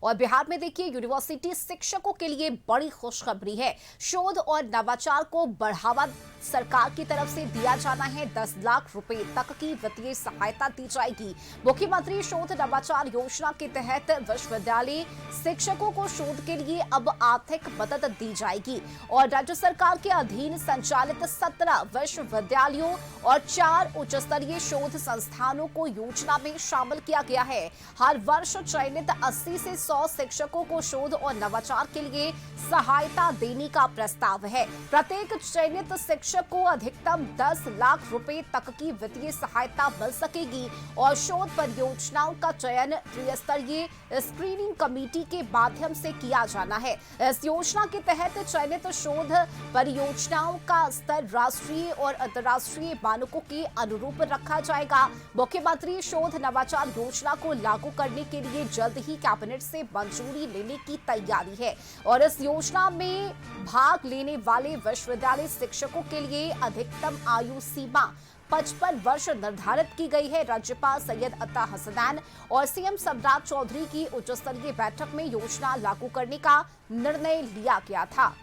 और बिहार में देखिए यूनिवर्सिटी शिक्षकों के लिए बड़ी खुशखबरी है। शोध और नवाचार को बढ़ावा सरकार की तरफ से दिया जाना है। 10 लाख रुपए तक की वित्तीय सहायता दी जाएगी। मुख्यमंत्री शोध नवाचार योजना के तहत विश्वविद्यालय शिक्षकों को शोध के लिए अब आर्थिक मदद दी जाएगी और राज्य सरकार के अधीन संचालित 17 विश्वविद्यालयों और 4 उच्च स्तरीय शोध संस्थानों को योजना में शामिल किया गया है। हर वर्ष चयनित 80 से 100 शिक्षकों को शोध और नवाचार के लिए सहायता देने का प्रस्ताव है। प्रत्येक चयनित शिक्षक को अधिकतम 10 लाख रुपए तक की वित्तीय सहायता मिल सकेगी और शोध परियोजनाओं का चयन त्रिस्तरीय स्क्रीनिंग कमेटी के माध्यम से किया जाना है। इस योजना के तहत चयनित शोध परियोजनाओं का स्तर राष्ट्रीय और अंतर्राष्ट्रीय मानकों के अनुरूप रखा जाएगा। मुख्यमंत्री शोध नवाचार योजना को लागू करने के लिए जल्द ही कैबिनेट से मंजूरी लेने की तैयारी है और इस योजना में भाग लेने वाले विश्वविद्यालय शिक्षकों के लिए अधिकतम आयु सीमा 55 वर्ष निर्धारित की गई है। राज्यपाल सैयद अता हसनैन और सीएम सम्राट चौधरी की उच्च स्तरीय बैठक में योजना लागू करने का निर्णय लिया गया था।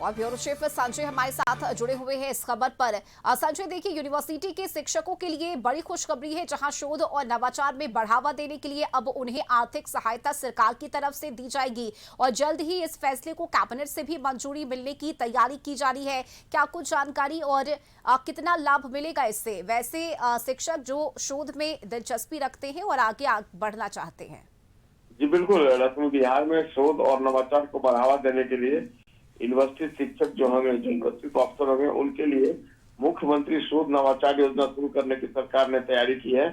और ब्यूरो चीफ संजय हमारे साथ जुड़े हुए हैं इस खबर पर। संजय, देखिए यूनिवर्सिटी के शिक्षकों के लिए बड़ी खुशखबरी है, जहां शोध और नवाचार में बढ़ावा देने के लिए अब उन्हें आर्थिक सहायता सरकार की तरफ से दी जाएगी और जल्द ही इस फैसले को कैबिनेट से भी मंजूरी मिलने की तैयारी की जा रही है। क्या कुछ जानकारी और कितना लाभ मिलेगा इससे? वैसे शिक्षक जो शोध में दिलचस्पी रखते हैं और आगे बढ़ना चाहते हैं। जी बिल्कुल रश्मि, बिहार में शोध और नवाचार को बढ़ावा देने के लिए यूनिवर्सिटी शिक्षक जो होंगे, जो यूनिवर्सिटी को अफसर होंगे, उनके लिए मुख्यमंत्री शोध नवाचार योजना शुरू करने की सरकार ने तैयारी की है।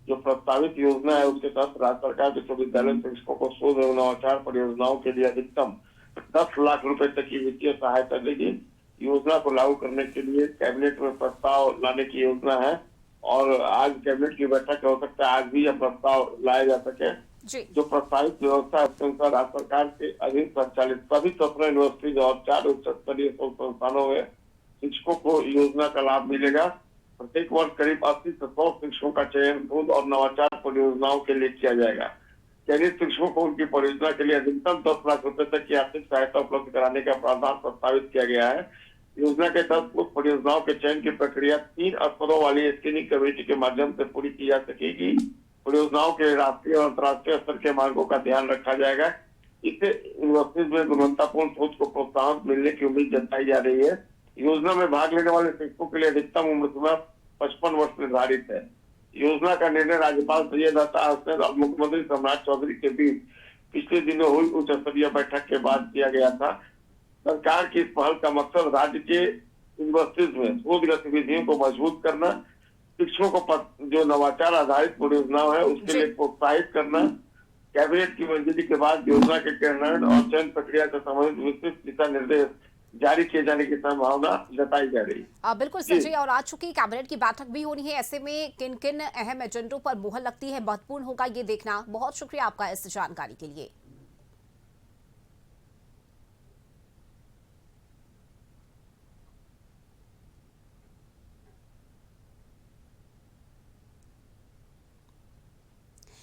जो प्रस्तावित योजना है उसके तहत राज्य सरकार विश्वविद्यालय शिक्षकों को शोध एवं नवाचार परियोजनाओं के लिए अधिकतम 10 लाख रुपए तक की वित्तीय सहायता देगी। योजना को लागू करने के लिए कैबिनेट में प्रस्ताव लाने की योजना है और आज कैबिनेट की बैठक हो सकता है आज भी यह प्रस्ताव लाया जा सके। जो प्रस्तावित व्यवस्था है उसके अनुसार राज्य सरकार के अधीन संचालित सभी 17 यूनिवर्सिटी और 4 उच्च स्तरीय संस्थानों में शिक्षकों को योजना का लाभ मिलेगा। प्रत्येक वर्ष करीब 80 से 100 शिक्षकों का चयन शोध और नवाचार परियोजनाओं के लिए किया जाएगा। चयनित शिक्षकों को उनकी परियोजना के लिए अधिकतम 10 लाख रुपए तक की आर्थिक सहायता उपलब्ध कराने का प्रावधान प्रस्तावित किया गया है। योजना के तहत उस परियोजनाओं के चयन की प्रक्रिया 3 स्तरों वाली स्क्रीनिंग कमेटी के माध्यम से पूरी की जा सकेगी। परियोजनाओं के राष्ट्रीय और अंतर्राष्ट्रीय स्तर के मानकों का ध्यान रखा जाएगा। इससे यूनिवर्सिटी में गुणवत्तापूर्ण शोध को प्रोत्साहन मिलने की उम्मीद जताई जा रही है। योजना में भाग लेने वाले शिक्षकों के लिए अधिकतम उम्र सीमा 55 वर्ष निर्धारित है। योजना का निर्णय राज्यपाल सैयद अता हसनैन और मुख्यमंत्री सम्राट चौधरी के बीच पिछले दिनों हुई उच्च स्तरीय बैठक के बाद किया गया था। सरकार की इस पहल का मकसद राज्य के यूनिवर्सिटीज में शोध गतिविधियों को मजबूत करना, शिक्षकों को जो नवाचार आधारित परियोजनाओं है उसके लिए प्रोत्साहित करना, कैबिनेट की मंजूरी के बाद योजना के क्रियान्वयन और चयन प्रक्रिया से संबंधित विस्तृत दिशा निर्देश जारी किए जाने की संभावना जताई जा रही है। बिल्कुल संजय, और आज चुकी कैबिनेट की बैठक भी होनी है, ऐसे में किन किन अहम एजेंडों पर मुहर लगती है, महत्वपूर्ण होगा ये देखना। बहुत शुक्रिया आपका इस जानकारी के लिए।